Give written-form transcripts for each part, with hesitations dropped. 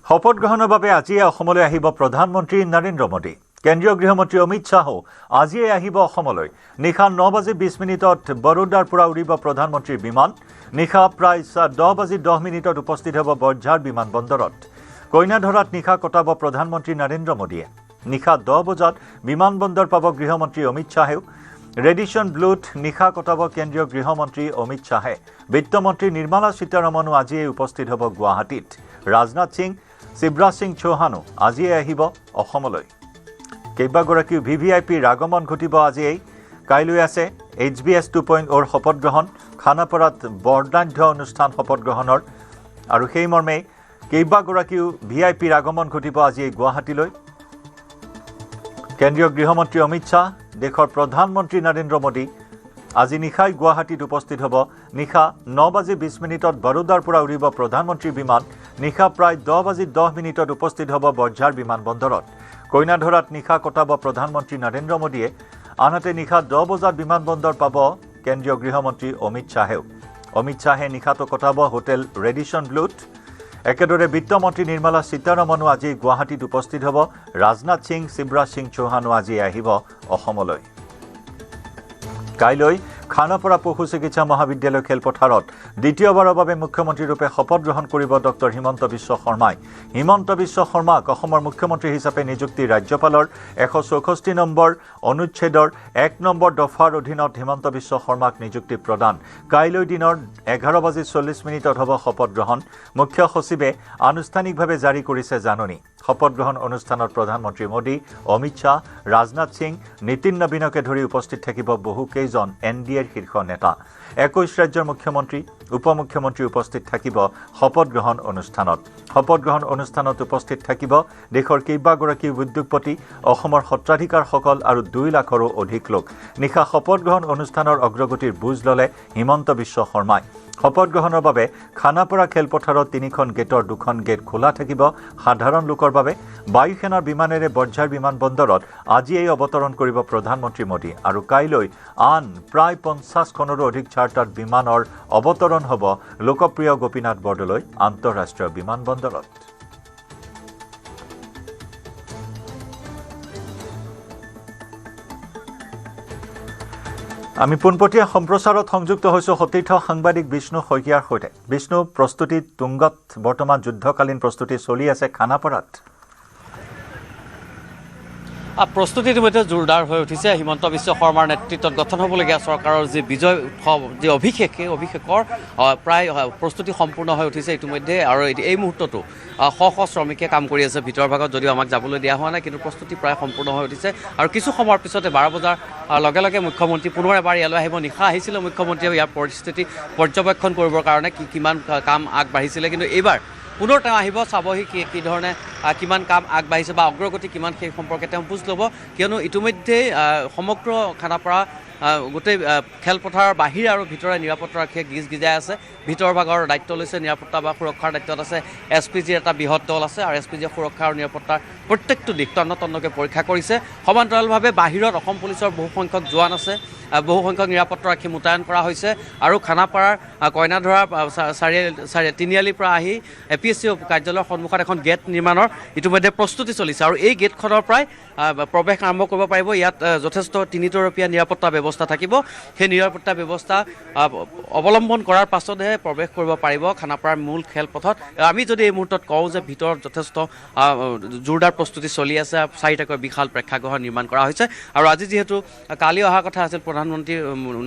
শপত গ্ৰহণৰ বাবে আজিয়ে অসমলৈ আহিব প্ৰধানমন্ত্ৰী নৰেন্দ্ৰ মোদী। কেন্দ্ৰীয় গৃহমন্ত্ৰী অমিত শ্বাহো আজিয়ে আহিব অসমলৈ। নিশা 9:20 বৰোদাৰ পৰা উৰিব প্ৰধানমন্ত্ৰীৰ বিমান। নিশা প্ৰায় 10:10 উপস্থিত হ'ব বৰঝাৰ বিমানবন্দৰত। কইনাধৰাত নিশা কটাব প্ৰধানমন্ত্ৰী নৰেন্দ্ৰ মোদীয়ে। নিশা 10 বজাত বিমানবন্দৰ পাব গৃহমন্ত্ৰী অমিত শ্বাহেও। ৰেডিশ্যন ব্লুত নিশা কটাব কেন্দ্ৰীয় গৃহমন্ত্ৰী অমিত শ্বাহে। বিত্তমন্ত্ৰী নিৰ্মলা সীতাৰমণো আজিয়ে উপস্থিত হ'ব গুৱাহাটীত। ৰাজনাথ সিং, শিৱৰাজ সিং চৌহানো আজিয়ে আহিব অসমলৈ। কেইবাগৰাকীও VVIPৰ আগমন ঘটিব আজিয়েই। কাইলৈ আছে HBS 2.0 শপত গ্ৰহণ, খানাপাৰাত বৰ্ণাঢ্য অনুষ্ঠান শপত গ্ৰহণৰ, আৰু সেই মৰ্মে কেইবাগৰাকীও VIPৰ আগমন ঘটিব আজিয়েই গুৱাহাটীলৈ। কেন্দ্ৰীয় গৃহমন্ত্ৰী অমিত শ্বাহ, দেশৰ প্ৰধানমন্ত্ৰী নৰেন্দ্ৰ মোদী আজি নিশাই গুৱাহাটীত উপস্থিত হ'ব। নিশা 9:20 বৰোদাৰ পৰা উৰিব প্ৰধানমন্ত্ৰীৰ বিমান। নিশা প্ৰায় 10:10 উপস্থিত হ'ব বৰঝাৰ বিমানবন্দৰত। কইনাধৰাত নিশা কটাব প্ৰধানমন্ত্ৰী নৰেন্দ্ৰ মোদীয়ে। আনহাতে নিশা 10 বজাত বিমানবন্দৰ পাব কেন্দ্ৰীয় গৃহমন্ত্ৰী অমিত শ্বাহেও। অমিত শ্বাহে নিশাটো কটাব হোটেল ৰেডিশ্যন ব্লুত। একেদৰে বিত্তমন্ত্ৰী নিৰ্মলা সীতাৰমণো আজি গুৱাহাটীত উপস্থিত হ'ব। ৰাজনাথ সিং, শিৱৰাজ সিং চৌহানো আজি আহিব অসমলৈ। কাইলৈ খানাপাৰা পশু চিকিৎসা মহাবিদ্যালয় খেলপথাৰত দ্বিতীয়বাৰৰ বাবে মুখ্যমন্ত্ৰীৰূপে শপত গ্ৰহণ কৰিব ডক্টৰ হিমন্ত বিশ্ব শৰ্মাই। হিমন্ত বিশ্ব শৰ্মাক অসমৰ মুখ্যমন্ত্ৰী হিচাপে নিযুক্তি ৰাজ্যপালৰ 164 নম্বৰ অনুচ্ছেদৰ 1 নম্বৰ দফাৰ অধীনত হিমন্ত বিশ্ব শৰ্মাক নিযুক্তি প্ৰদান। কাইলৈ দিনৰ 11:40 হ'ব শপত গ্ৰহণ। মুখ্য সচিবে আনুষ্ঠানিকভাৱে জাৰি কৰিছে জাননী। শপত গ্ৰহণ অনুষ্ঠানত প্ৰধানমন্ত্ৰী মোদী, অমিত শ্বাহ, ৰাজনাথ সিং, নীতিন নবীনকে ধৰি উপস্থিত থাকিব বহুকেইজন NDAৰ শীৰ্ষ নেতা। 21 ৰাজ্যৰ মুখ্যমন্ত্ৰী, উপমুখ্যমন্ত্ৰী উপস্থিত থাকিব শপত গ্ৰহণ অনুষ্ঠানত। শপত গ্ৰহণ অনুষ্ঠানত উপস্থিত থাকিব দেশৰ কেইবাগৰাকী উদ্যোগপতি, অসমৰ সত্ৰাধিকাৰসকল আৰু 2 লাখৰো অধিক লোক। নিশা শপত গ্ৰহণ অনুষ্ঠানৰ অগ্ৰগতিৰ বুজ ল'লে হিমন্ত বিশ্ব শৰ্মাই। শপত গ্ৰহণৰ বাবে খানাপাৰা খেলপথাৰত 3খন গেটৰ 2খন গেট খোলা থাকিব সাধাৰণ লোকৰ বাবে। বায়ুসেনাৰ বিমানেৰে বৰঝাৰ বিমানবন্দৰত আজিয়েই অৱতৰণ কৰিব প্ৰধানমন্ত্ৰী মোদী, আৰু কাইলৈ আন প্ৰায় 50খনৰো অধিক চাৰ্টাৰ্ড বিমানৰ অৱতৰণ হ'ব লোকপ্ৰিয় গোপীনাথ বৰদলৈ আন্তঃৰাষ্ট্ৰীয় বিমানবন্দৰত। আমি পোনপটীয়া সম্প্ৰচাৰত সংযুক্ত হৈছোঁ সতীৰ্থ সাংবাদিক বিষ্ণু শইকীয়াৰ সৈতে। বিষ্ণু, প্ৰস্তুতি তুংগত, বৰ্তমান যুদ্ধকালীন প্ৰস্তুতি চলি আছে খানাপাৰাত। প্ৰস্তুতি ইতিমধ্যে জোৰদাৰ হৈ উঠিছে। হিমন্ত বিশ্ব শৰ্মাৰ নেতৃত্বত গঠন হ'বলগীয়া চৰকাৰৰ যি বিজয় উৎসৱ, যি অভিষেক, সেই অভিষেকৰ প্ৰায় প্ৰস্তুতি সম্পূৰ্ণ হৈ উঠিছে ইতিমধ্যে। আৰু এই মুহূৰ্ততো শ শ্ৰমিকে কাম কৰি আছে ভিতৰৰ ভাগত, যদিও আমাক যাবলৈ দিয়া হোৱা নাই, কিন্তু প্ৰস্তুতি প্ৰায় সম্পূৰ্ণ হৈ উঠিছে। আৰু কিছু সময়ৰ পিছতে 12 বজাৰ লগে লগে মুখ্যমন্ত্ৰী পুনৰ এবাৰ ইয়ালৈ আহিব। নিশা আহিছিলে মুখ্যমন্ত্ৰীয়ে ইয়াৰ পৰিস্থিতি পৰ্যবেক্ষণ কৰিবৰ কাৰণে কিমান কাম আগবাঢ়িছিলে, কিন্তু এইবাৰ পুনৰ তেওঁ আহিব, চাবহি কি ধৰণে কিমান কাম আগবাঢ়িছে বা অগ্ৰগতি কিমান, সেই সম্পৰ্কে তেওঁ বুজ ল'ব। কিয়নো ইতিমধ্যেই সমগ্ৰ খানাপাৰা গোটেই খেলপথাৰৰ বাহিৰ আৰু ভিতৰে নিৰাপত্তাৰক্ষীয়ে গিজাই আছে। ভিতৰ ভাগৰ দায়িত্ব লৈছে, নিৰাপত্তা বা সুৰক্ষাৰ দায়িত্বত আছে SPGৰ এটা বৃহৎ দল আছে, আৰু SPGয়ে সুৰক্ষা আৰু নিৰাপত্তাৰ প্ৰত্যেকটো দিশ তন্নতন্নকৈ পৰীক্ষা কৰিছে। সমান্তৰালভাৱে বাহিৰত অসম পুলিচৰ বহুসংখ্যক জোৱান আছে, বহুসংখ্যক নিৰাপত্তাৰক্ষী মোতায়েন কৰা হৈছে। আৰু খানাপাৰাৰ কইনাধৰা তিনিআলিৰ পৰা আহি APSC কাৰ্যালয়ৰ সন্মুখত এখন গেট নিৰ্মাণৰ ইতিমধ্যে প্ৰস্তুতি চলিছে, আৰু এই গেটখনৰ পৰাই প্ৰৱেশ আৰম্ভ কৰিব পাৰিব। ইয়াত যথেষ্ট 3তৰপীয়া নিৰাপত্তা ব্যৱস্থা থাকিব। সেই নিৰাপত্তা ব্যৱস্থা অৱলম্বন কৰাৰ পাছতহে প্ৰৱেশ কৰিব পাৰিব খানাপাৰাৰ মূল খেলপথত। আমি যদি এই মুহূৰ্তত কওঁ যে ভিতৰত যথেষ্ট জোৰদাৰ প্ৰস্তুতি চলি আছে, 4টাকৈ বিশাল প্ৰেক্ষাগৃহ নিৰ্মাণ কৰা হৈছে। আৰু আজি যিহেতু কালি অহা কথা আছিল প্ৰধানমন্ত্ৰী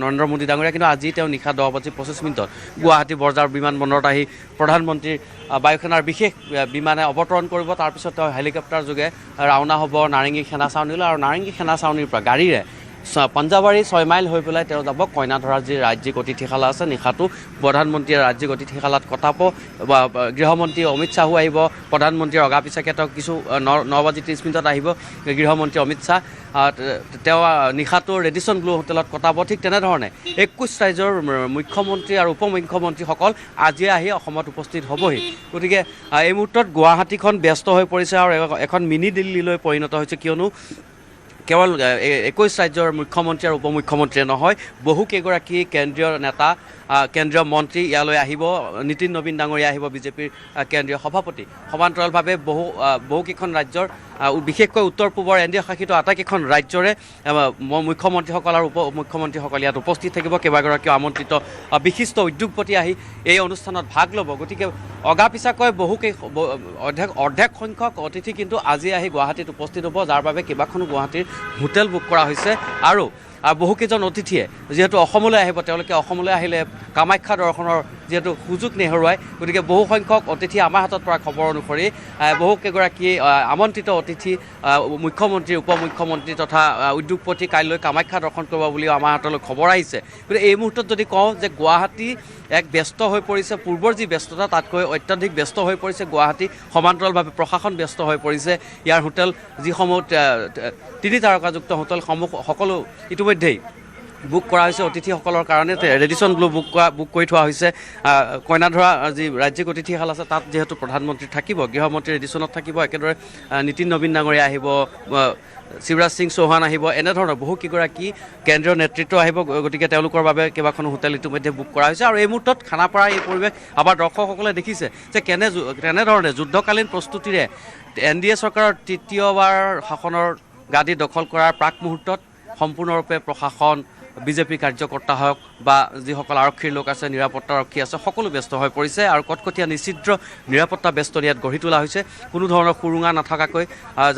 নৰেন্দ্ৰ মোদী ডাঙৰীয়া, কিন্তু আজি তেওঁ নিশা 10:25 গুৱাহাটী বৰঝাৰ বিমানবন্দৰত আহি প্ৰধানমন্ত্ৰীৰ বায়ুসেনাৰ বিশেষ বিমানে অৱতৰণ কৰিব। তাৰপিছত তেওঁ হেলিকপ্টাৰ যোগে ৰাওনা হ'ব নাৰেংগী সেনা চাউনীলৈ, আৰু নাৰেংগী সেনা চাউনীৰ পৰা গাড়ীৰে পাঞ্জাৱাৰী 6 মাইল হৈ পেলাই তেওঁ যাব কইনাধৰাৰ যি ৰাজ্যিক অতিথিশালা আছে। নিশাটো প্ৰধানমন্ত্ৰীয়ে ৰাজ্যিক অতিথিশালাত কটাব। গৃহমন্ত্ৰী অমিত শ্বাহো আহিব। প্ৰধানমন্ত্ৰীৰ অগা পিছাকে তেওঁ কিছু 9:30 আহিব গৃহমন্ত্ৰী অমিত শ্বাহ। তেওঁ নিশাটো ৰেডিশ্যন ব্লু হোটেলত কটাব। ঠিক তেনেধৰণে 21 ৰাজ্যৰ মুখ্যমন্ত্ৰী আৰু উপমুখ্যমন্ত্ৰীসকল আজিয়ে আহি অসমত উপস্থিত হ'বহি। গতিকে এই মুহূৰ্তত গুৱাহাটীখন ব্যস্ত হৈ পৰিছে আৰু এখন মিনি দিল্লীলৈ পৰিণত হৈছে, কিয়নো কেৱল 21 ৰাজ্যৰ মুখ্যমন্ত্ৰী আৰু উপমুখ্যমন্ত্ৰীয়ে নহয়, বহুকেইগৰাকী কেন্দ্ৰীয় নেতা কেন্দ্ৰীয় মন্ত্ৰী ইয়ালৈ আহিব, নীতিন নবীন ডাঙৰীয়া আহিব, বিজেপিৰ কেন্দ্ৰীয় সভাপতি। সমান্তৰালভাৱে বহুকেইখন ৰাজ্যৰ বিশেষকৈ উত্তৰ পূবৰ এনডিএ শাসিত আটাইকেইখন ৰাজ্যৰে মুখ্যমন্ত্ৰীসকল আৰু উপ মুখ্যমন্ত্ৰীসকল ইয়াত উপস্থিত থাকিব। কেইবাগৰাকীও আমন্ত্ৰিত বিশিষ্ট উদ্যোগপতি আহি এই অনুষ্ঠানত ভাগ ল'ব। গতিকে অগাপিছাকৈ অৰ্ধেক সংখ্যক অতিথি কিন্তু আজি আহি গুৱাহাটীত উপস্থিত হ'ব, যাৰ বাবে কেইবাখনো গুৱাহাটীৰ হোটেল বুক কৰা হৈছে। আৰু বহুকেইজন অতিথিয়ে যিহেতু অসমলৈ আহিব, তেওঁলোকে অসমলৈ আহিলে কামাখ্যা দৰ্শনৰ যিহেতু সুযোগ নেহেৰুৱায়, গতিকে বহু সংখ্যক অতিথি আমাৰ হাতত পৰা খবৰ অনুসৰি বহুকেইগৰাকী আমন্ত্ৰিত অতিথি মুখ্যমন্ত্ৰী, উপ মুখ্যমন্ত্ৰী তথা উদ্যোগপতি কাইলৈ কামাখ্যা দৰ্শন কৰিব বুলিও আমাৰ হাতলৈ খবৰ আহিছে। গতিকে এই মুহূৰ্তত যদি কওঁ যে গুৱাহাটী এক ব্যস্ত হৈ পৰিছে, পূৰ্বৰ যি ব্যস্ততা তাতকৈ অত্যাধিক ব্যস্ত হৈ পৰিছে গুৱাহাটী, সমান্তৰালভাৱে প্ৰশাসন ব্যস্ত হৈ পৰিছে। ইয়াৰ হোটেল যিসমূহ 3 তাৰকাযুক্ত হোটেলসমূহ সকলো ইতিমধ্যেই বুক কৰা হৈছে অতিথিসকলৰ কাৰণে। ৰেডিচন ব্লু বুক কৰি থোৱা হৈছে। কইনাধৰা যি ৰাজ্যিক অতিথিশাল আছে তাত যিহেতু প্ৰধানমন্ত্ৰী থাকিব, গৃহমন্ত্ৰী ৰেডিচনত থাকিব, একেদৰে নীতিন নবীন ডাঙৰীয়া আহিব, শিৱৰাজ সিং চৌহান আহিব, এনেধৰণৰ বহুকেইগৰাকী কেন্দ্ৰীয় নেতৃত্ব আহিব। গতিকে তেওঁলোকৰ বাবে কেইবাখনো হোটেল ইতিমধ্যে বুক কৰা হৈছে। আৰু এই মুহূৰ্তত খানাপাৰাৰ এই পৰিৱেশ আমাৰ দৰ্শকসকলে দেখিছে যে কেনেধৰণে যুদ্ধকালীন প্ৰস্তুতিৰে এনডিএ চৰকাৰৰ তৃতীয়বাৰ শাসনৰ গাদী দখল কৰাৰ প্ৰাক মুহূৰ্তত সম্পূৰ্ণৰূপে প্ৰশাসন, বিজেপি কাৰ্যকৰ্তা হওক বা যিসকল আৰক্ষীৰ লোক আছে, নিৰাপত্তাৰক্ষী আছে, সকলো ব্যস্ত হৈ পৰিছে। আৰু কটকটীয়া নিশ্চিদ্ৰ নিৰাপত্তা বেষ্টনী ইয়াত গঢ়ি তোলা হৈছে, কোনো ধৰণৰ সুৰুঙা নাথাকাকৈ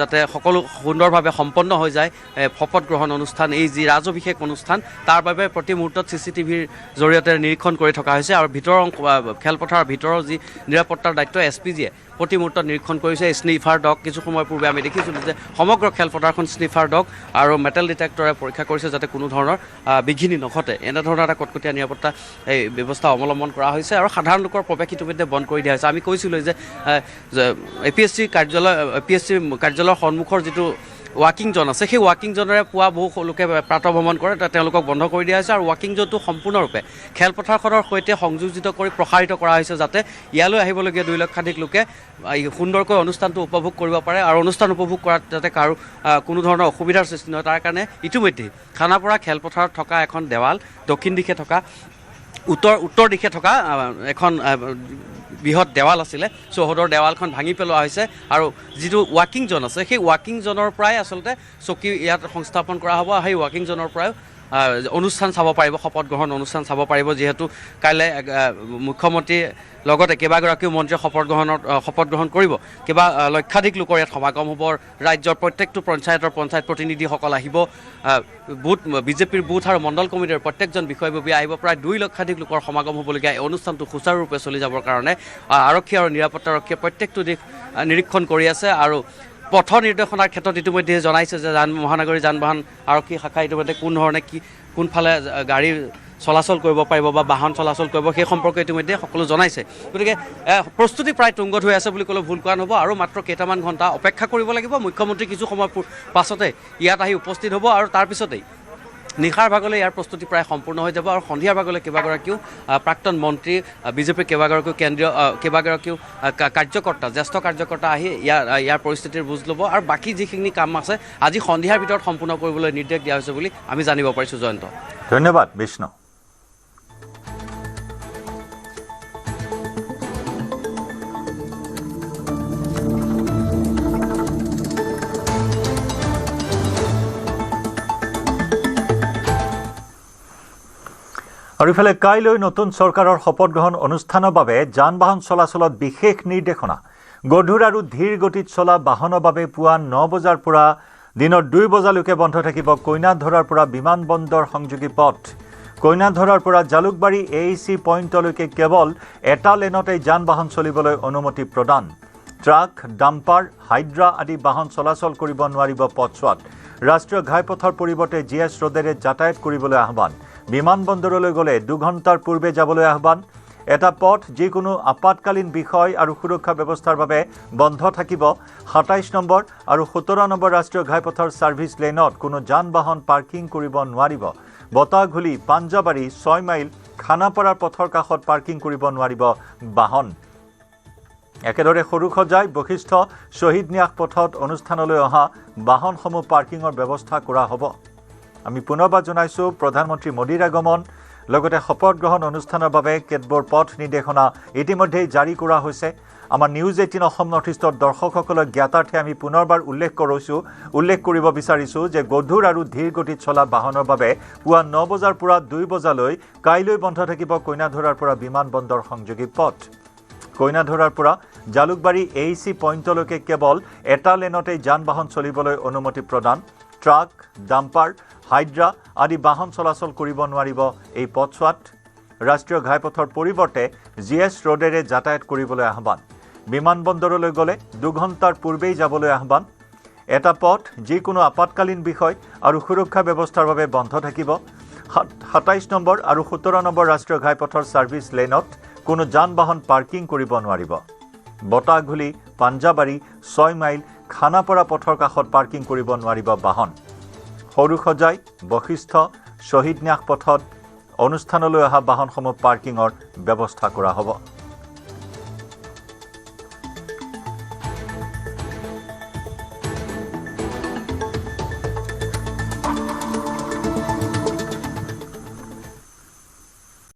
যাতে সকলো সুন্দৰভাৱে সম্পন্ন হৈ যায় শপত গ্ৰহণ অনুষ্ঠান, এই যি ৰাজঅভিষেক অনুষ্ঠান, তাৰ বাবে প্ৰতি মুহূৰ্তত CCTVৰ জৰিয়তে নিৰীক্ষণ কৰি থকা হৈছে। আৰু খেলপথাৰৰ ভিতৰৰ যি নিৰাপত্তাৰ দায়িত্ব SPGয়ে প্ৰতি মুহূৰ্তত নিৰীক্ষণ কৰিছে। স্নিফাৰ ডগ কিছু সময় পূৰ্বে আমি দেখিছিলোঁ যে সমগ্ৰ খেলপথাৰখন স্নিফাৰ ডগ আৰু মেটেল ডিটেক্টৰে পৰীক্ষা কৰিছে যাতে কোনো ধৰণৰ বিঘিনি নঘটে। এনেধৰণৰ এটা কটকটীয়া নিৰাপত্তা এই ব্যৱস্থা অৱলম্বন কৰা হৈছে। আৰু সাধাৰণ লোকৰ প্ৰৱেশ ইতিমধ্যে বন্ধ কৰি দিয়া হৈছে। আমি কৈছিলোঁ যে APSC কাৰ্যালয়ৰ সন্মুখৰ যিটো ৱাকিং জ'ন আছে, সেই ৱাকিং জ'নেৰে পুৱা বহু লোকে প্ৰাতঃভ্ৰমণ কৰে, তেওঁলোকক বন্ধ কৰি দিয়া হৈছে। আৰু ৱাকিং জ'নটো সম্পূৰ্ণৰূপে খেলপথাৰখনৰ সৈতে সংযোজিত কৰি প্ৰসাৰিত কৰা হৈছে যাতে ইয়ালৈ আহিবলগীয়া 2 লক্ষাধিক লোকে সুন্দৰকৈ অনুষ্ঠানটো উপভোগ কৰিব পাৰে। আৰু অনুষ্ঠান উপভোগ কৰাত যাতে কাৰো কোনো ধৰণৰ অসুবিধাৰ সৃষ্টি নহয় তাৰ কাৰণে ইতিমধ্যেই খানাপাৰা খেলপথাৰত থকা এখন দেৱাল, দক্ষিণ দিশে থকা উত্তৰ দিশে থকা এখন বৃহৎ দেৱাল আছিলে, চৌহদৰ দেৱালখন ভাঙি পেলোৱা হৈছে। আৰু যিটো ৱাকিং জ'ন আছে, সেই ৱাকিং জ'নৰ পৰাই আচলতে চকী ইয়াত সংস্থাপন কৰা হ'ব। সেই ৱাকিং জ'নৰ পৰাই অনুষ্ঠান চাব পাৰিব, শপত গ্ৰহণ অনুষ্ঠান চাব পাৰিব। যিহেতু কাইলৈ মুখ্যমন্ত্ৰীৰ লগতে কেইবাগৰাকীও মন্ত্ৰীয়ে শপত গ্ৰহণ কৰিব, লক্ষাধিক লোকৰ ইয়াত সমাগম হ'ব। ৰাজ্যৰ প্ৰত্যেকটো পঞ্চায়ত প্ৰতিনিধিসকল আহিব, বিজেপিৰ বুথ আৰু মণ্ডল কমিটিৰ প্ৰত্যেকজন বিষয়ববীয়া আহিব। প্ৰায় 2 লক্ষাধিক লোকৰ সমাগম হ'বলগীয়া এই অনুষ্ঠানটো সুচাৰুৰূপে চলি যাবৰ কাৰণে আৰক্ষী আৰু নিৰাপত্তাৰক্ষীয়ে প্ৰত্যেকটো দিশ নিৰীক্ষণ কৰি আছে। আৰু পথ নিৰ্দেশনাৰ ক্ষেত্ৰত ইতিমধ্যে জনাইছে যে মহানগৰী যান বাহন আৰক্ষী শাখা ইতিমধ্যে কোন ধৰণে কোনফালে গাড়ী চলাচল কৰিব পাৰিব বা বাহন চলাচল কৰিব সেই সম্পৰ্কে ইতিমধ্যে সকলো জনাইছে। গতিকে প্ৰস্তুতি প্ৰায় তুংগত হৈ আছে বুলি ক'লেও ভুল কোৱা নহ'ব। আৰু মাত্ৰ কেইটামান ঘণ্টা অপেক্ষা কৰিব লাগিব। মুখ্যমন্ত্ৰী কিছু সময় পাছতে ইয়াত আহি উপস্থিত হ'ব আৰু তাৰপিছতেই নিশাৰ ভাগলৈ ইয়াৰ প্ৰস্তুতি প্ৰায় সম্পূৰ্ণ হৈ যাব। আৰু সন্ধিয়াৰ ভাগলৈ কেইবাগৰাকীও প্ৰাক্তন মন্ত্ৰী, বিজেপিৰ কেইবাগৰাকীও কাৰ্যকৰ্তা, জ্যেষ্ঠ কাৰ্যকৰ্তা আহি ইয়াৰ পৰিস্থিতিৰ বুজ ল'ব। আৰু বাকী যিখিনি কাম আছে আজি সন্ধিয়াৰ ভিতৰত সম্পূৰ্ণ কৰিবলৈ নিৰ্দেশ দিয়া হৈছে বুলি আমি জানিব পাৰিছোঁ। জয়ন্ত, ধন্যবাদ বিষ্ণু। আৰু ইফালে কাইলৈ নতুন চৰকাৰৰ শপত গ্ৰহণ অনুষ্ঠানৰ বাবে যান বাহন চলাচলত বিশেষ নিৰ্দেশনা। গধুৰ আৰু ধীৰ গতিত চলা বাহনৰ বাবে পুৱা 9 বজাৰ পৰা দিনৰ 2 বজালৈকে বন্ধ থাকিব কইনাধৰাৰ পৰা বিমানবন্দৰ সংযোগী পথ। কইনাধৰাৰ পৰা জালুকবাৰী AEC পইণ্টলৈকে কেৱল এটা লেনতে যান বাহন চলিবলৈ অনুমতি প্ৰদান। ট্ৰাক, ডাম্পাৰ, হাইড্ৰা আদি বাহন চলাচল কৰিব নোৱাৰিব পথছোৱাত। ৰাষ্ট্ৰীয় ঘাইপথৰ পৰিৱৰ্তে GS ৰোডেৰে যাতায়াত কৰিবলৈ আহ্বান। বিমানবন্দৰলৈ গ'লে 2 ঘণ্টাৰ পূৰ্বে যাবলৈ আহ্বান। এটা পথ যিকোনো আপাতকালীন বিষয় আৰু সুৰক্ষা ব্যৱস্থাৰ বাবে বন্ধ থাকিব। 27 নম্বৰ আৰু 17 নম্বৰ ৰাষ্ট্ৰীয় ঘাইপথৰ ছাৰ্ভিচ লেনত কোনো যান বাহন পাৰ্কিং কৰিব নোৱাৰিব। বতাহঘুলি, পাঞ্জাবাৰী, 6 মাইল, খানাপাৰাৰ পথৰ কাষত পাৰ্কিং কৰিব নোৱাৰিব বাহন। একেদৰে সৰুসজাই, বশিষ্ঠ, শ্বহীদ ন্যাস পথত অনুষ্ঠানলৈ অহা বাহনসমূহ পাৰ্কিঙৰ ব্যৱস্থা কৰা হ'ব। আমি পুনৰবাৰ জনাইছোঁ প্ৰধানমন্ত্ৰী মোদীৰ আগমন, লগতে শপত গ্ৰহণ অনুষ্ঠানৰ বাবে কেতবোৰ পথ নিৰ্দেশনা ইতিমধ্যেই জাৰি কৰা হৈছে। আমাৰ নিউজ 18 অসম নৰ্থ ইষ্টৰ দৰ্শকসকলক জ্ঞাতাৰ্থে আমি পুনৰবাৰ উল্লেখ কৰিব বিচাৰিছোঁ যে গধুৰ আৰু ধীৰ গতিত চলা বাহনৰ বাবে পুৱা 9 বজাৰ পৰা 2 বজালৈ কাইলৈ বন্ধ থাকিব কইনাধৰাৰ পৰা বিমানবন্দৰ সংযোগী পথ। কইনাধৰাৰ পৰা জালুকবাৰী AEC পইণ্টলৈকে কেৱল এটা লেনতেই যান বাহন চলিবলৈ অনুমতি প্ৰদান। ট্ৰাক, ডাম্পাৰ, হাইড্ৰা আদি বাহন চলাচল কৰিব নোৱাৰিব এই পথছোৱাত। ৰাষ্ট্ৰীয় ঘাইপথৰ পৰিৱৰ্তে GS ৰোডেৰে যাতায়াত কৰিবলৈ আহ্বান। বিমানবন্দৰলৈ গ'লে 2 ঘণ্টাৰ পূৰ্বেই যাবলৈ আহ্বান। এটা পথ যিকোনো আপতকালীন বিষয় আৰু সুৰক্ষা ব্যৱস্থাৰ বাবে বন্ধ থাকিব। 27 নম্বৰ আৰু 17 নম্বৰ ৰাষ্ট্ৰীয় ঘাইপথৰ ছাৰ্ভিচ লেনত কোনো যান বাহন পাৰ্কিং কৰিব নোৱাৰিব। বতাহঘুলি, পাঞ্জাবাৰী, 6 মাইল, খানাপাৰা পথৰ কাষত পাৰ্কিং কৰিব নোৱাৰিব বাহন। সৰুসজাই, বশিষ্ঠ, শ্বহীদ ন্যাস পথত অনুষ্ঠানলৈ অহা বাহনসমূহ পাৰ্কিঙৰ ব্যৱস্থা কৰা হ'ব।